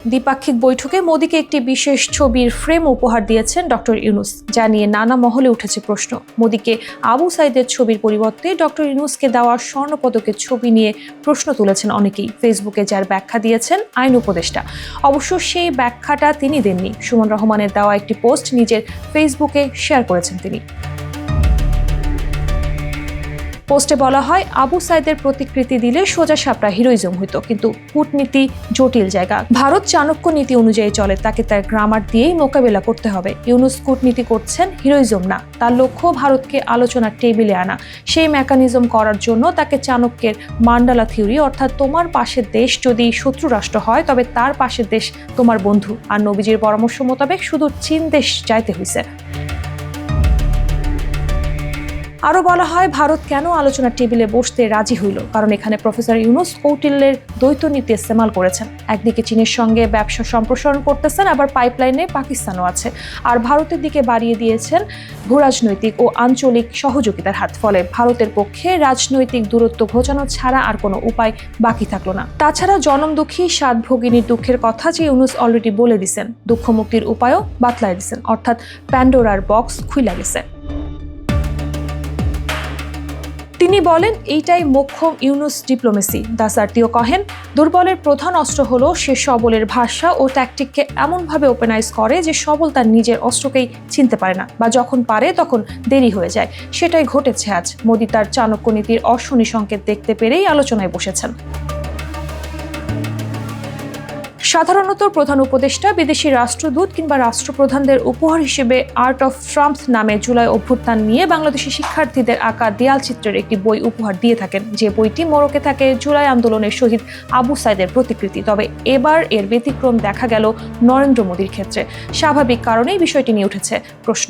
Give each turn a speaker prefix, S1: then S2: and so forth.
S1: দ্বিপাক্ষিক বৈঠকে মোদীকে একটি বিশেষ ছবির ফ্রেম উপহার দিয়েছেন ডক্টর ইউনূস, যা নিয়ে নানা মহলে উঠেছে প্রশ্ন। মোদীকে আবু সাইদের ছবির পরিবর্তে ডক্টর ইউনূসকে দেওয়া স্বর্ণপদকের ছবি নিয়ে প্রশ্ন তুলেছেন অনেকেই। ফেসবুকে যার ব্যাখ্যা দিয়েছেন আইন উপদেষ্টা। অবশ্য সেই ব্যাখ্যাটা তিনি দেননি। সুমন রহমানের দেওয়া একটি পোস্ট নিজের ফেসবুকে শেয়ার করেছেন তিনি। পোস্টে বলা হয়, আবু সাইদের প্রতিকৃতি দিলে সোজা সাপটা হিরোইজম হইতো, কিন্তু কূটনীতি জটিল জায়গা। ভারত চাণক্য নীতি অনুযায়ী চলে, তাকে তার গ্রামার দিয়েই মোকাবেলা করতে হবে। ইউনূস কূটনীতি করছেন, হিরোইজম না। তার লক্ষ্য ভারতকে আলোচনার টেবিলে আনা। সেই মেকানিজম করার জন্য তাকে চাণক্যের মান্ডালা থিওরি, অর্থাৎ তোমার পাশের দেশ যদি শত্রু রাষ্ট্র হয় তবে তার পাশের দেশ তোমার বন্ধু, আর নবীজির পরামর্শ মোতাবেক শুধু চীন দেশ যাইতে হইছে। আরও বলা হয়, ভারত কেন আলোচনার টেবিলে বসতে রাজি হইল, কারণ এখানে প্রফেসর ইউনূস কৌটিল্যের দ্বৈত নীতি ইস্তেমাল করেছেন। একদিকে চীনের সঙ্গে ব্যবসা সম্প্রসারণ করতেছেন, আবার পাইপলাইনে পাকিস্তানও আছে, আর ভারতের দিকে বাড়িয়ে দিয়েছেন ভূরাজনৈতিক ও আঞ্চলিক সহযোগিতার হাত। ফলে ভারতের পক্ষে রাজনৈতিক দূরত্ব ঘোচানো ছাড়া আর কোনো উপায় বাকি থাকলো না। তাছাড়া জনম দুঃখী সাত ভগিনীর দুঃখের কথা যে ইউনূস অলরেডি বলে দিছেন, দুঃখ মুক্তির উপায়ও বাতলাই দিছেন, অর্থাৎ প্যান্ডোরার বক্স খুইলা গেছে। তিনি বলেন, এইটাই মোক্ষম ইউনূস ডিপ্লোমেসি। দাসার্তিও কহেন, দুর্বলের প্রধান অস্ত্র হলো সে সবলের ভাষা ও ট্যাকটিককে এমনভাবে ওপেনাইজ করে যে সবল তার নিজের অস্ত্রকেই চিনতে পারে না, বা যখন পারে তখন দেরি হয়ে যায়। সেটাই ঘটেছে আজ। মোদী তার চাণক্য নীতির অশনি সংকেত দেখতে পেরেই আলোচনায় বসেছেন। সাধারণত প্রধান উপদেষ্টা, বিদেশি রাষ্ট্রদূত কিংবা রাষ্ট্রপ্রধানদের উপহার হিসেবে আর্ট অফ ট্রাম্প নামে জুলাই অভ্যুত্থান নিয়ে বাংলাদেশি শিক্ষার্থীদের আঁকা দেয়াল চিত্রের একটি বই উপহার দিয়ে থাকেন। যে বইটি মোড়কে থাকে জুলাই আন্দোলনের শহীদ আবু সাইদের প্রতিকৃতি। তবে এবার এর ব্যতিক্রম দেখা গেল নরেন্দ্র মোদীর ক্ষেত্রে। স্বাভাবিক কারণেই বিষয়টি নিয়ে উঠেছে প্রশ্ন।